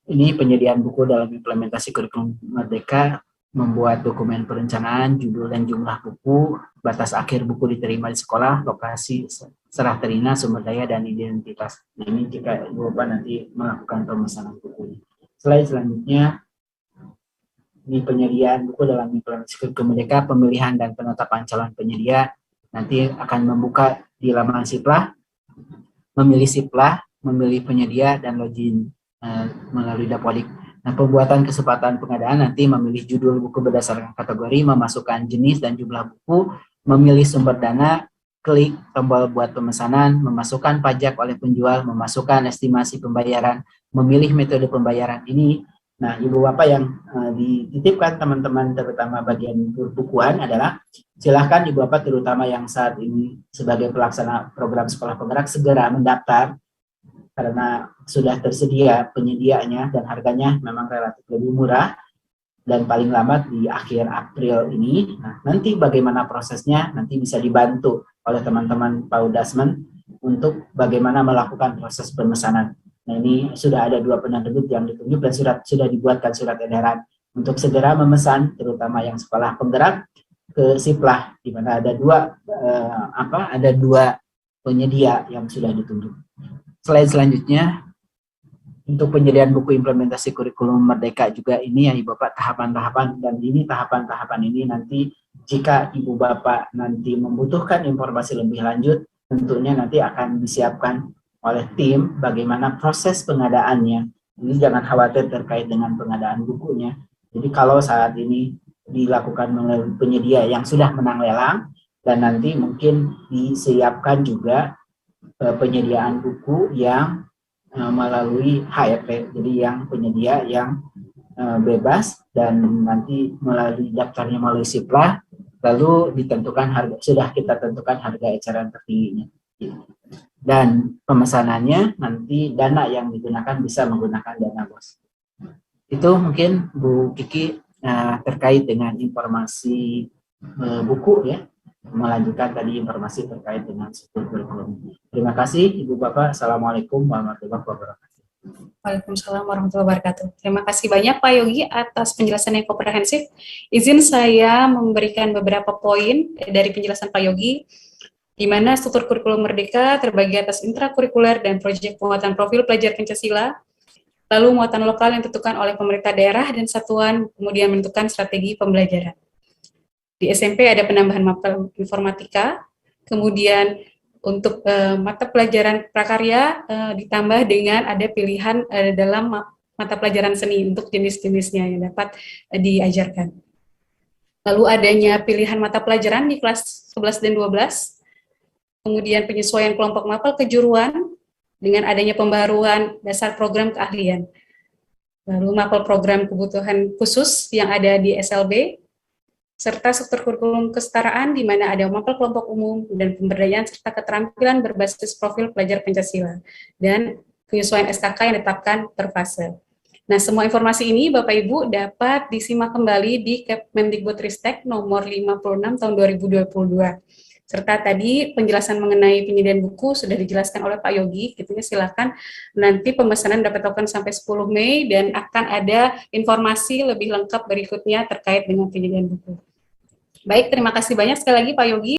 Ini penyediaan buku dalam implementasi kurikulum Merdeka, membuat dokumen perencanaan, judul dan jumlah buku, batas akhir buku diterima di sekolah, lokasi serah terima, sumber daya, dan identitas. Nah, ini jika Ibu Bapak nanti melakukan pemesanan buku. Slide selanjutnya. Ini penyediaan buku dalam implementasi kurikulum Merdeka, pemilihan dan penetapan calon penyedia. Nanti akan membuka di laman Siplah, memilih Siplah, memilih penyedia, dan login melalui Dapodik. Nah, pembuatan kesempatan pengadaan nanti memilih judul buku berdasarkan kategori, memasukkan jenis dan jumlah buku, memilih sumber dana, klik tombol buat pemesanan, memasukkan pajak oleh penjual, memasukkan estimasi pembayaran, memilih metode pembayaran. Ini Nah, Ibu Bapak yang dititipkan teman-teman terutama bagian perbukuan adalah silahkan Ibu Bapak terutama yang saat ini sebagai pelaksana program sekolah penggerak segera mendaftar karena sudah tersedia penyediaannya dan harganya memang relatif lebih murah dan paling lambat di akhir April ini. Nah, nanti bagaimana prosesnya nanti bisa dibantu oleh teman-teman Pak Udasmen untuk bagaimana melakukan proses pemesanan. Nah, ini sudah ada 2 penerbit yang ditunjuk dan sudah dibuatkan surat edaran untuk segera memesan, terutama yang sekolah penggerak ke Siplah, di mana ada dua penyedia yang sudah ditunjuk. Slide selanjutnya, untuk penyediaan buku implementasi kurikulum Merdeka juga ini ya Ibu Bapak tahapan-tahapan, dan ini tahapan-tahapan ini nanti jika Ibu Bapak nanti membutuhkan informasi lebih lanjut, tentunya nanti akan disiapkan oleh tim bagaimana proses pengadaannya. Jadi jangan khawatir terkait dengan pengadaan bukunya. Jadi kalau saat ini dilakukan melalui penyedia yang sudah menang lelang, dan nanti mungkin disiapkan juga penyediaan buku yang melalui HEP, jadi yang penyedia yang bebas dan nanti melalui daftarnya melalui Siplah, lalu ditentukan harga, sudah kita tentukan harga eceran tertingginya. Dan pemesanannya nanti dana yang digunakan bisa menggunakan dana BOS. Itu mungkin Bu Kiki terkait dengan informasi buku ya, melanjutkan tadi informasi terkait dengan struktur kurikulum. Terima kasih Ibu Bapak. Assalamualaikum warahmatullahi wabarakatuh. Waalaikumsalam warahmatullahi wabarakatuh. Terima kasih banyak Pak Yogi atas penjelasan yang komprehensif. Izin saya memberikan beberapa poin dari penjelasan Pak Yogi, di mana struktur kurikulum Merdeka terbagi atas intrakurikuler dan proyek penguatan profil pelajar Pancasila, lalu muatan lokal yang ditentukan oleh pemerintah daerah dan satuan, kemudian menentukan strategi pembelajaran. Di SMP ada penambahan mata informatika, kemudian untuk mata pelajaran prakarya ditambah dengan ada pilihan dalam mata pelajaran seni untuk jenis-jenisnya yang dapat diajarkan. Lalu adanya pilihan mata pelajaran di kelas 11 dan 12, kemudian penyesuaian kelompok mapel kejuruan dengan adanya pembaruan dasar program keahlian. Lalu mapel program kebutuhan khusus yang ada di SLB, serta struktur kurikulum kesetaraan di mana ada mapel kelompok umum dan pemberdayaan serta keterampilan berbasis profil pelajar Pancasila dan penyesuaian SKK yang ditetapkan per fase. Nah, semua informasi ini Bapak Ibu dapat disimak kembali di Kemendikbudristek nomor 56 tahun 2022. Serta tadi penjelasan mengenai penyediaan buku sudah dijelaskan oleh Pak Yogi, gitu ya, silakan nanti pemesanan dapat dilakukan sampai 10 Mei dan akan ada informasi lebih lengkap berikutnya terkait dengan penyediaan buku. Baik, terima kasih banyak sekali lagi Pak Yogi.